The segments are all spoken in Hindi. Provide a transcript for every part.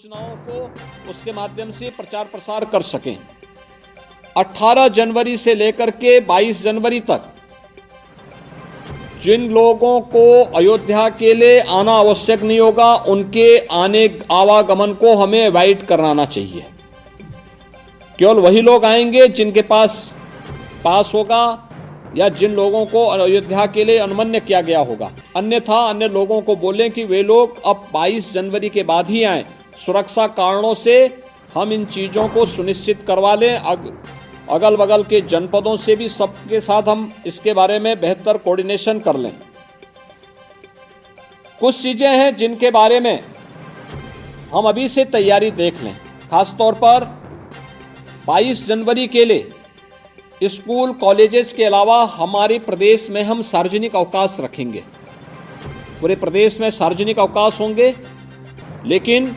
योजनाओं को उसके माध्यम से प्रचार प्रसार कर सकें। 18 जनवरी से लेकर के 22 जनवरी तक जिन लोगों को अयोध्या के लिए आना आवश्यक नहीं होगा, उनके आवागमन को हमें अवॉइड कराना चाहिए। केवल वही लोग आएंगे जिनके पास होगा या जिन लोगों को अयोध्या के लिए अनुमन्य किया गया होगा। अन्यथा अन्य लोगों को बोलें कि वे लोग अब 22 जनवरी के बाद ही आएं। सुरक्षा कारणों से हम इन चीज़ों को सुनिश्चित करवा लें। अगल बगल के जनपदों से भी सबके साथ हम इसके बारे में बेहतर कोऑर्डिनेशन कर लें। कुछ चीज़ें हैं जिनके बारे में हम अभी से तैयारी देख लें। खासतौर पर 22 जनवरी के लिए स्कूल कॉलेजेस के अलावा हमारे प्रदेश में हम सार्वजनिक अवकाश रखेंगे। पूरे प्रदेश में सार्वजनिक अवकाश होंगे, लेकिन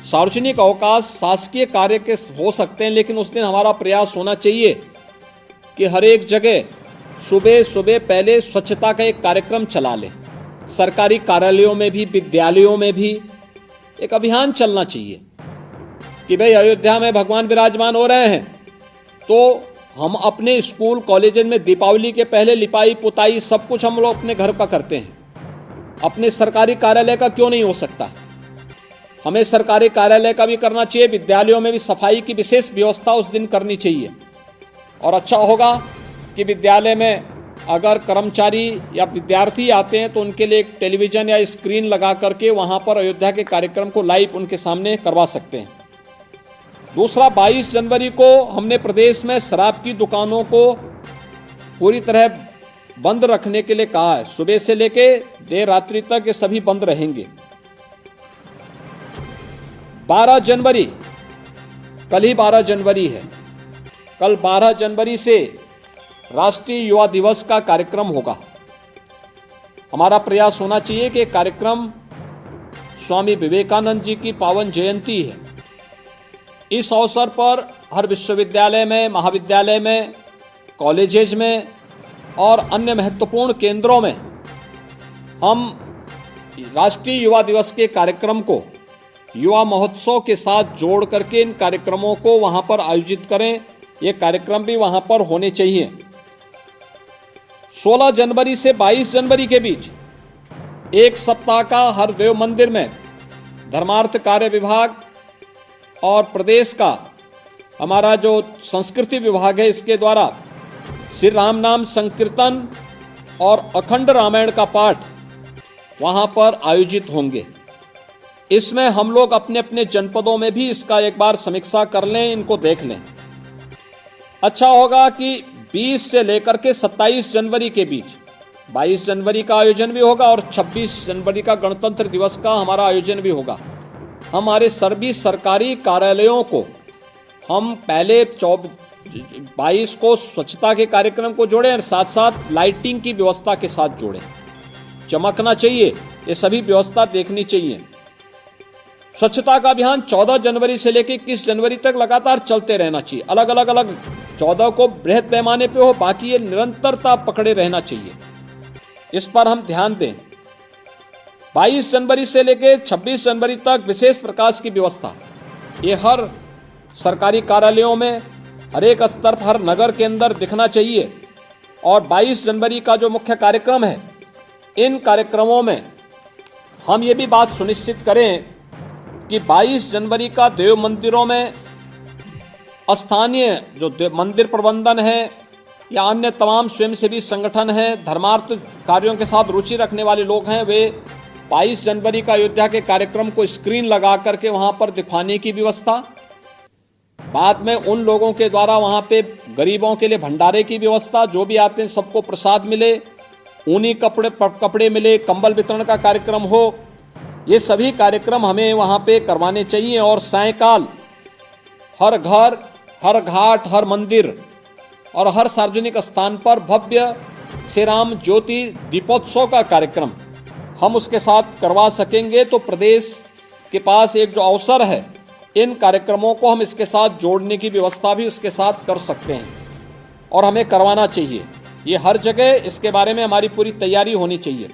सार्वजनिक अवकाश शासकीय कार्य के हो सकते हैं, लेकिन उस दिन हमारा प्रयास होना चाहिए कि हर एक जगह सुबह सुबह पहले स्वच्छता का एक कार्यक्रम चला लें। सरकारी कार्यालयों में भी, विद्यालयों में भी एक अभियान चलना चाहिए कि भाई अयोध्या में भगवान विराजमान हो रहे हैं, तो हम अपने स्कूल कॉलेज में दीपावली के पहले लिपाई पुताई सब कुछ हम लोग अपने घर का करते हैं। अपने सरकारी कार्यालय का क्यों नहीं हो सकता? हमें सरकारी कार्यालय का भी करना चाहिए। विद्यालयों में भी सफाई की विशेष व्यवस्था उस दिन करनी चाहिए। और अच्छा होगा कि विद्यालय में अगर कर्मचारी या विद्यार्थी आते हैं तो उनके लिए एक टेलीविज़न या स्क्रीन लगा करके वहाँ पर अयोध्या के कार्यक्रम को लाइव उनके सामने करवा सकते हैं। दूसरा, 22 जनवरी को हमने प्रदेश में शराब की दुकानों को पूरी तरह बंद रखने के लिए कहा है। सुबह से लेके देर रात्रि तक ये सभी बंद रहेंगे। 12 जनवरी, कल ही 12 जनवरी है। कल 12 जनवरी से राष्ट्रीय युवा दिवस का कार्यक्रम होगा। हमारा प्रयास होना चाहिए कि कार्यक्रम स्वामी विवेकानंद जी की पावन जयंती है। इस अवसर पर हर विश्वविद्यालय में, महाविद्यालय में, कॉलेजेज में और अन्य महत्वपूर्ण केंद्रों में हम राष्ट्रीय युवा दिवस के कार्यक्रम को युवा महोत्सव के साथ जोड़ करके इन कार्यक्रमों को वहां पर आयोजित करें। ये कार्यक्रम भी वहां पर होने चाहिए। 16 जनवरी से 22 जनवरी के बीच एक सप्ताह का हर देव मंदिर में धर्मार्थ कार्य विभाग और प्रदेश का हमारा जो संस्कृति विभाग है, इसके द्वारा श्री राम नाम संकीर्तन और अखंड रामायण का पाठ वहां पर आयोजित होंगे। इसमें हम लोग अपने अपने जनपदों में भी इसका एक बार समीक्षा कर लें, इनको देख लें। अच्छा होगा कि 20 से लेकर के 27 जनवरी के बीच 22 जनवरी का आयोजन भी होगा और 26 जनवरी का गणतंत्र दिवस का हमारा आयोजन भी होगा। हमारे सभी सरकारी कार्यालयों को हम पहले 22 को स्वच्छता के कार्यक्रम को जोड़ें और साथ साथ लाइटिंग की व्यवस्था के साथ जोड़ें। चमकना चाहिए, ये सभी व्यवस्था देखनी चाहिए। स्वच्छता का अभियान 14 जनवरी से लेकर 21 जनवरी तक लगातार चलते रहना चाहिए। अलग अलग 14 को बृहद पैमाने पे हो, बाकी ये निरंतरता पकड़े रहना चाहिए। इस पर हम ध्यान दें। 22 जनवरी से लेकर 26 जनवरी तक विशेष प्रकाश की व्यवस्था ये हर सरकारी कार्यालयों में, हर एक स्तर पर, हर नगर के अंदर दिखना चाहिए। और 22 जनवरी का जो मुख्य कार्यक्रम है, इन कार्यक्रमों में हम ये भी बात सुनिश्चित करें कि 22 जनवरी का देव मंदिरों में स्थानीय जो मंदिर प्रबंधन है या अन्य तमाम स्वयंसेवी संगठन हैं, धर्मार्थ कार्यों के साथ रुचि रखने वाले लोग हैं, वे 22 जनवरी का अयोध्या के कार्यक्रम को स्क्रीन लगा करके वहां पर दिखाने की व्यवस्था, बाद में उन लोगों के द्वारा वहां पे गरीबों के लिए भंडारे की व्यवस्था, जो भी आते हैं सबको प्रसाद मिले, ऊनी कपड़े मिले, कंबल वितरण का कार्यक्रम हो, ये सभी कार्यक्रम हमें वहां पे करवाने चाहिए। और सायंकाल हर घर, हर घाट, हर मंदिर और हर सार्वजनिक स्थान पर भव्य श्री राम ज्योति दीपोत्सव का कार्यक्रम हम उसके साथ करवा सकेंगे। तो प्रदेश के पास एक जो अवसर है, इन कार्यक्रमों को हम इसके साथ जोड़ने की व्यवस्था भी उसके साथ कर सकते हैं और हमें करवाना चाहिए। ये हर जगह इसके बारे में हमारी पूरी तैयारी होनी चाहिए।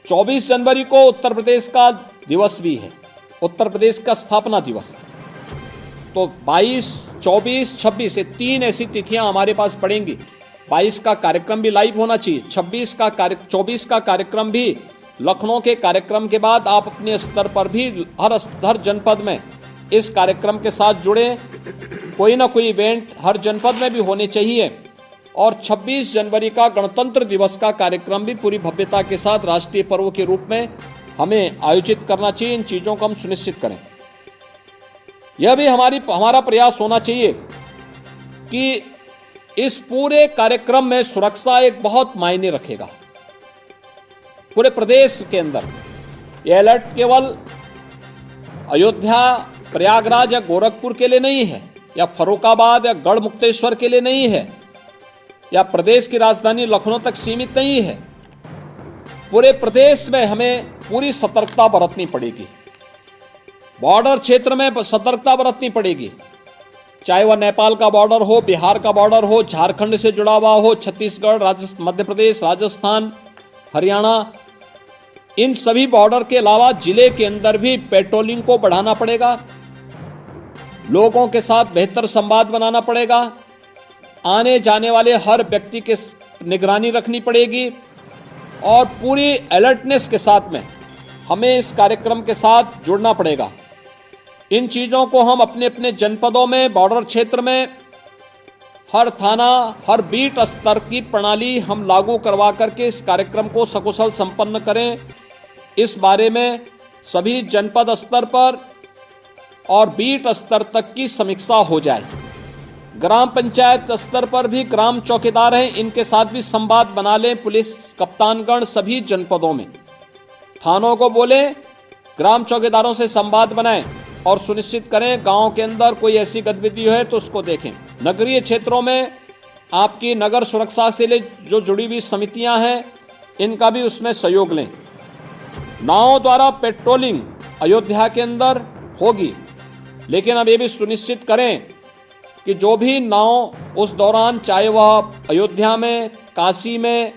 24 जनवरी को उत्तर प्रदेश का दिवस भी है। उत्तर प्रदेश का स्थापना दिवस। तो 22, 24, 26 ये 3 ऐसी तिथियां हमारे पास पड़ेंगी। 22 का कार्यक्रम भी लाइव होना चाहिए, 24 का कार्यक्रम भी लखनऊ के कार्यक्रम के बाद आप अपने स्तर पर भी हर जनपद में इस कार्यक्रम के साथ जुड़े। कोई ना कोई इवेंट हर जनपद में भी होने चाहिए। और 26 जनवरी का गणतंत्र दिवस का कार्यक्रम भी पूरी भव्यता के साथ राष्ट्रीय पर्व के रूप में हमें आयोजित करना चाहिए। इन चीजों को हम सुनिश्चित करें। यह भी हमारा प्रयास होना चाहिए कि इस पूरे कार्यक्रम में सुरक्षा एक बहुत मायने रखेगा। पूरे प्रदेश के अंदर यह अलर्ट केवल अयोध्या, प्रयागराज या गोरखपुर के लिए नहीं है, या फर्रुखाबाद या गढ़मुक्तेश्वर के लिए नहीं है, या प्रदेश की राजधानी लखनऊ तक सीमित नहीं है। पूरे प्रदेश में हमें पूरी सतर्कता बरतनी पड़ेगी। बॉर्डर क्षेत्र में सतर्कता बरतनी पड़ेगी, चाहे वह नेपाल का बॉर्डर हो, बिहार का बॉर्डर हो, झारखंड से जुड़ा हुआ हो, छत्तीसगढ़, मध्य प्रदेश, राजस्थान, हरियाणा, इन सभी बॉर्डर के अलावा जिले के अंदर भी पेट्रोलिंग को बढ़ाना पड़ेगा। लोगों के साथ बेहतर संवाद बनाना पड़ेगा। आने जाने वाले हर व्यक्ति के निगरानी रखनी पड़ेगी और पूरी अलर्टनेस के साथ में हमें इस कार्यक्रम के साथ जुड़ना पड़ेगा। इन चीजों को हम अपने अपने जनपदों में, बॉर्डर क्षेत्र में, हर थाना, हर बीट स्तर की प्रणाली हम लागू करवा करके इस कार्यक्रम को सकुशल संपन्न करें। इस बारे में सभी जनपद स्तर पर और बीट स्तर तक की समीक्षा हो जाए। ग्राम पंचायत स्तर पर भी ग्राम चौकीदार हैं, इनके साथ भी संवाद बना लें। पुलिस कप्तानगण सभी जनपदों में थानों को बोले, ग्राम चौकीदारों से संवाद बनाएं और सुनिश्चित करें गांव के अंदर कोई ऐसी गतिविधि है तो उसको देखें। नगरीय क्षेत्रों में आपकी नगर सुरक्षा से जो जुड़ी हुई समितियां हैं, इनका भी उसमें सहयोग लें। नावों द्वारा पेट्रोलिंग अयोध्या के अंदर होगी, लेकिन अब ये भी सुनिश्चित करें कि जो भी नाव उस दौरान, चाहे वह अयोध्या में, काशी में,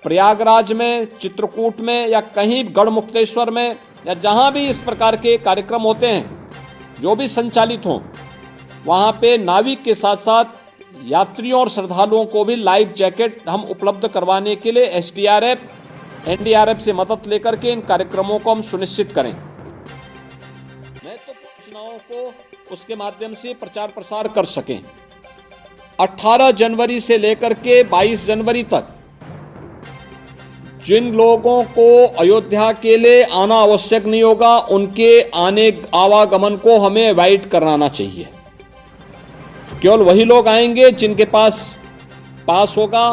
प्रयागराज में, चित्रकूट में या कहीं गढ़मुक्तेश्वर में या जहां भी इस प्रकार के कार्यक्रम होते हैं, जो भी संचालित हों, वहां पे नाविक के साथ साथ यात्रियों और श्रद्धालुओं को भी लाइफ जैकेट हम उपलब्ध करवाने के लिए SDRF, NDRF से मदद लेकर के इन कार्यक्रमों को हम सुनिश्चित करें। मैं तो सूचनाओं को उसके माध्यम से प्रचार प्रसार कर सकें। 18 जनवरी से लेकर के 22 जनवरी तक जिन लोगों को अयोध्या के लिए आना आवश्यक नहीं होगा, उनके आवागमन को हमें अवॉइड कराना चाहिए। केवल वही लोग आएंगे जिनके पास होगा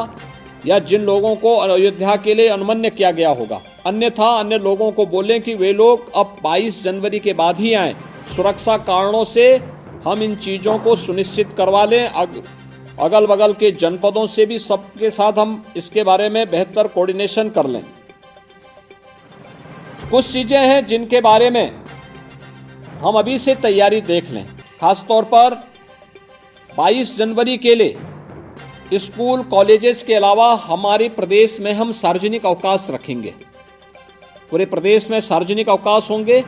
या जिन लोगों को अयोध्या के लिए अनुमन्य किया गया होगा। अन्यथा अन्य लोगों को बोलें कि वे लोग अब 22 जनवरी के बाद ही आएं। सुरक्षा कारणों से हम इन चीजों को सुनिश्चित करवा लें। अगल बगल के जनपदों से भी सबके साथ हम इसके बारे में बेहतर कोऑर्डिनेशन कर लें। कुछ चीजें हैं जिनके बारे में हम अभी से तैयारी देख लें। खासतौर पर 22 जनवरी के लिए स्कूल, कॉलेजेस के अलावा हमारे प्रदेश में हम सार्वजनिक अवकाश रखेंगे। पूरे प्रदेश में सार्वजनिक अवकाश होंगे,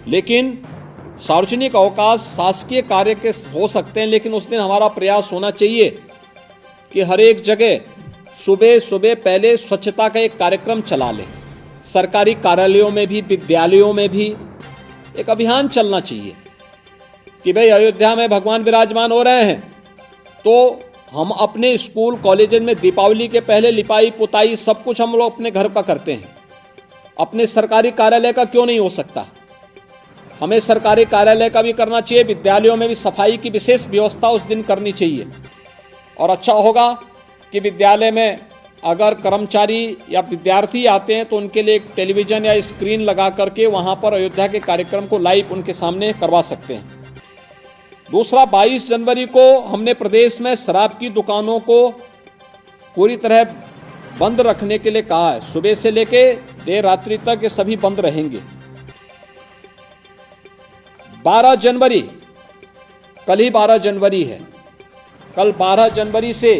लेकिन सार्वजनिक अवकाश शासकीय कार्य के हो सकते हैं, लेकिन उस दिन हमारा प्रयास होना चाहिए कि हर एक जगह सुबह सुबह पहले स्वच्छता का एक कार्यक्रम चला लें। सरकारी कार्यालयों में भी, विद्यालयों में भी एक अभियान चलना चाहिए कि भाई अयोध्या में भगवान विराजमान हो रहे हैं, तो हम अपने स्कूल, कॉलेज में दीपावली के पहले लिपाई पुताई सब कुछ हम लोग अपने घर का करते हैं। अपने सरकारी कार्यालय का क्यों नहीं हो सकता? हमें सरकारी कार्यालय का भी करना चाहिए। विद्यालयों में भी सफाई की विशेष व्यवस्था उस दिन करनी चाहिए। और अच्छा होगा कि विद्यालय में अगर कर्मचारी या विद्यार्थी आते हैं तो उनके लिए एक टेलीविजन या स्क्रीन लगा करके वहां पर अयोध्या के कार्यक्रम को लाइव उनके सामने करवा सकते हैं। दूसरा, 22 जनवरी को हमने प्रदेश में शराब की दुकानों को पूरी तरह बंद रखने के लिए कहा है। सुबह से लेके देर रात्रि तक ये सभी बंद रहेंगे। 12 जनवरी, कल ही 12 जनवरी है, कल 12 जनवरी से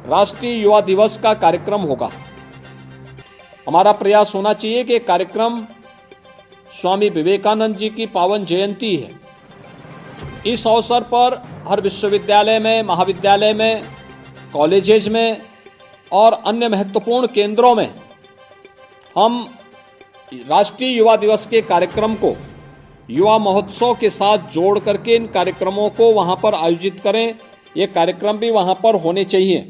राष्ट्रीय युवा दिवस का कार्यक्रम होगा। हमारा प्रयास होना चाहिए कि कार्यक्रम स्वामी विवेकानंद जी की पावन जयंती है। इस अवसर पर हर विश्वविद्यालय में, महाविद्यालय में, कॉलेजेज में और अन्य महत्वपूर्ण केंद्रों में हम राष्ट्रीय युवा दिवस के कार्यक्रम को युवा महोत्सव के साथ जोड़ करके इन कार्यक्रमों को वहां पर आयोजित करें। ये कार्यक्रम भी वहां पर होने चाहिए।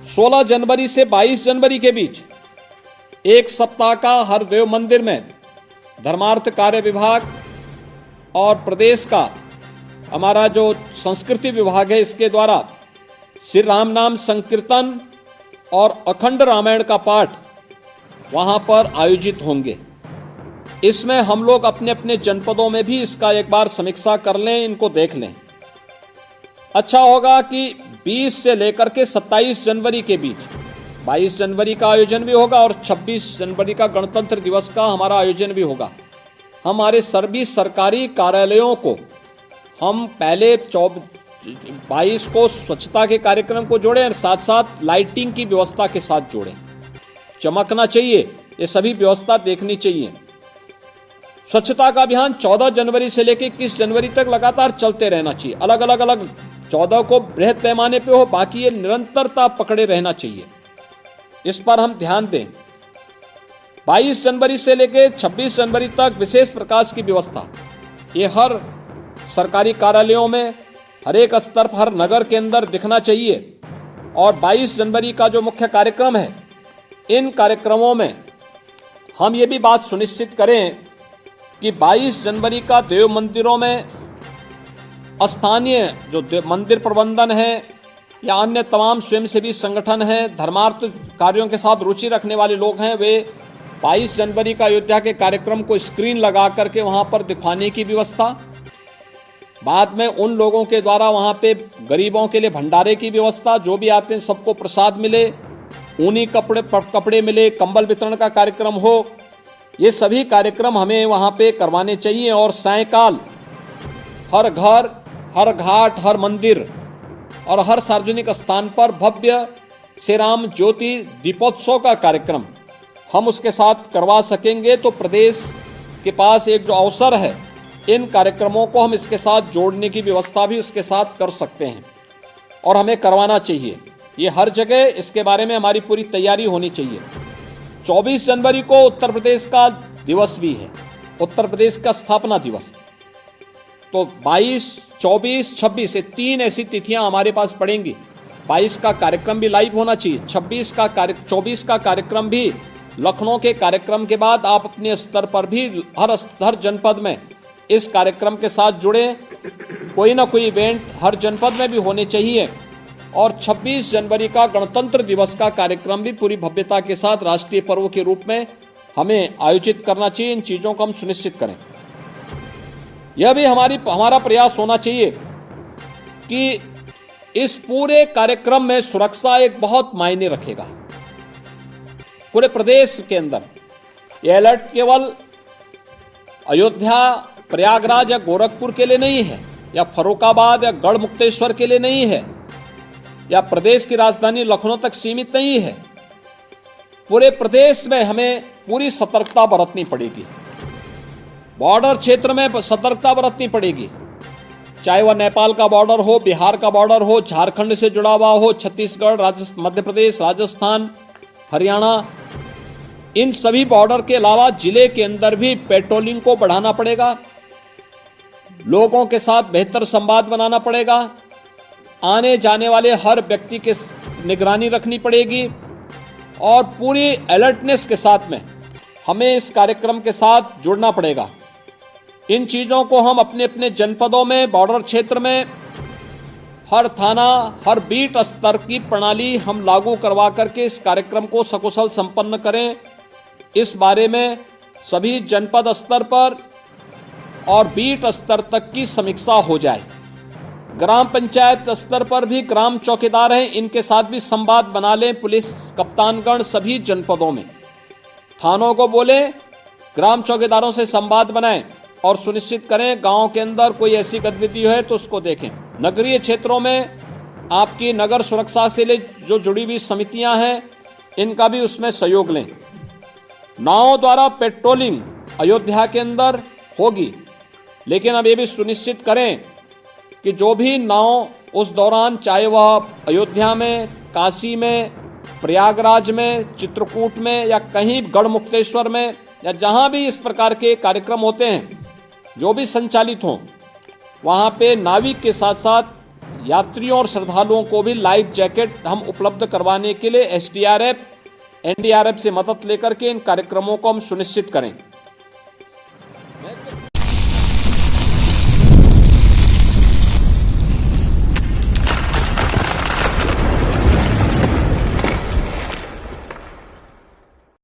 16 जनवरी से 22 जनवरी के बीच एक सप्ताह का हर देव मंदिर में धर्मार्थ कार्य विभाग और प्रदेश का हमारा जो संस्कृति विभाग है इसके द्वारा श्री राम नाम संकीर्तन और अखंड रामायण का पाठ वहां पर आयोजित होंगे। इसमें हम लोग अपने अपने जनपदों में भी इसका एक बार समीक्षा कर लें, इनको देख लें। अच्छा होगा कि 20 से लेकर के 27 जनवरी के बीच 22 जनवरी का आयोजन भी होगा और 26 जनवरी का गणतंत्र दिवस का हमारा आयोजन भी होगा। हमारे सभी सरकारी कार्यालयों को हम पहले 22 को स्वच्छता के कार्यक्रम को जोड़ें और साथ साथ लाइटिंग की व्यवस्था के साथ जोड़ें। चमकना चाहिए, ये सभी व्यवस्था देखनी चाहिए। स्वच्छता का अभियान 14 जनवरी से लेकर 21 जनवरी तक लगातार चलते रहना चाहिए। अलग अलग 14 को बृहद पैमाने पे हो, बाकी ये निरंतरता पकड़े रहना चाहिए। इस पर हम ध्यान दें। 22 जनवरी से लेकर 26 जनवरी तक विशेष प्रकाश की व्यवस्था ये हर सरकारी कार्यालयों में, हर एक स्तर पर, हर नगर के अंदर दिखना चाहिए। और 22 जनवरी का जो मुख्य कार्यक्रम है, इन कार्यक्रमों में हम ये भी बात सुनिश्चित करें कि 22 जनवरी का देव मंदिरों में स्थानीय जो मंदिर प्रबंधन है या अन्य तमाम स्वयंसेवी संगठन हैं, धर्मार्थ कार्यों के साथ रुचि रखने वाले लोग हैं, वे 22 जनवरी का अयोध्या के कार्यक्रम को स्क्रीन लगा करके वहां पर दिखाने की व्यवस्था, बाद में उन लोगों के द्वारा वहां पे गरीबों के लिए भंडारे की व्यवस्था, जो भी आते हैं सबको प्रसाद मिले, ऊनी कपड़े मिले, कंबल वितरण का कार्यक्रम हो, ये सभी कार्यक्रम हमें वहां पे करवाने चाहिए। और सायंकाल हर घर, हर घाट, हर मंदिर और हर सार्वजनिक स्थान पर भव्य श्री राम ज्योति दीपोत्सव का कार्यक्रम हम उसके साथ करवा सकेंगे तो प्रदेश के पास एक जो अवसर है, इन कार्यक्रमों को हम इसके साथ जोड़ने की व्यवस्था भी उसके साथ कर सकते हैं और हमें करवाना चाहिए। ये हर जगह इसके बारे में हमारी पूरी तैयारी होनी चाहिए। 24 जनवरी को उत्तर प्रदेश का दिवस भी है, उत्तर प्रदेश का स्थापना दिवस। तो 22, 24, 26 ये 3 ऐसी तिथियां हमारे पास पड़ेंगी। 22 का कार्यक्रम भी लाइव होना चाहिए। 24 का कार्यक्रम भी लखनऊ के कार्यक्रम के बाद आप अपने स्तर पर भी हर जनपद में इस कार्यक्रम के साथ जुड़े। कोई ना कोई इवेंट हर जनपद में भी होने चाहिए। और 26 जनवरी का गणतंत्र दिवस का कार्यक्रम भी पूरी भव्यता के साथ राष्ट्रीय पर्व के रूप में हमें आयोजित करना चाहिए। इन चीजों को हम सुनिश्चित करें। यह भी हमारा प्रयास होना चाहिए कि इस पूरे कार्यक्रम में सुरक्षा एक बहुत मायने रखेगा। पूरे प्रदेश के अंदर यह अलर्ट केवल अयोध्या, प्रयागराज या गोरखपुर के लिए नहीं है, या फर्रुखाबाद या गढ़ मुक्तेश्वर के लिए नहीं है, या प्रदेश की राजधानी लखनऊ तक सीमित नहीं है। पूरे प्रदेश में हमें पूरी सतर्कता बरतनी पड़ेगी। बॉर्डर क्षेत्र में सतर्कता बरतनी पड़ेगी, चाहे वह नेपाल का बॉर्डर हो, बिहार का बॉर्डर हो, झारखंड से जुड़ा हुआ हो, छत्तीसगढ़, मध्य प्रदेश, राजस्थान, हरियाणा, इन सभी बॉर्डर के अलावा जिले के अंदर भी पेट्रोलिंग को बढ़ाना पड़ेगा। लोगों के साथ बेहतर संवाद बनाना पड़ेगा। आने जाने वाले हर व्यक्ति के निगरानी रखनी पड़ेगी और पूरी अलर्टनेस के साथ में हमें इस कार्यक्रम के साथ जुड़ना पड़ेगा। इन चीजों को हम अपने अपने जनपदों में, बॉर्डर क्षेत्र में, हर थाना, हर बीट स्तर की प्रणाली हम लागू करवा करके इस कार्यक्रम को सकुशल संपन्न करें। इस बारे में सभी जनपद स्तर पर और बीट स्तर तक की समीक्षा हो जाए। ग्राम पंचायत स्तर पर भी ग्राम चौकीदार हैं, इनके साथ भी संवाद बना लें। पुलिस कप्तानगण सभी जनपदों में थानों को बोले, ग्राम चौकीदारों से संवाद बनाएं और सुनिश्चित करें गांव के अंदर कोई ऐसी गतिविधि है तो उसको देखें। नगरीय क्षेत्रों में आपकी नगर सुरक्षा से जो जुड़ी हुई समितियां हैं, इनका भी उसमें सहयोग लें। नावों द्वारा पेट्रोलिंग अयोध्या के अंदर होगी, लेकिन अब ये भी सुनिश्चित करें कि जो भी नाव उस दौरान, चाहे वह अयोध्या में, काशी में, प्रयागराज में, चित्रकूट में या कहीं गढ़मुक्तेश्वर में या जहां भी इस प्रकार के कार्यक्रम होते हैं, जो भी संचालित हों, वहां पे नाविक के साथ साथ यात्रियों और श्रद्धालुओं को भी लाइफ जैकेट हम उपलब्ध करवाने के लिए एसडीआरएफ, एनडीआरएफ से मदद लेकर के इन कार्यक्रमों को हम सुनिश्चित करें।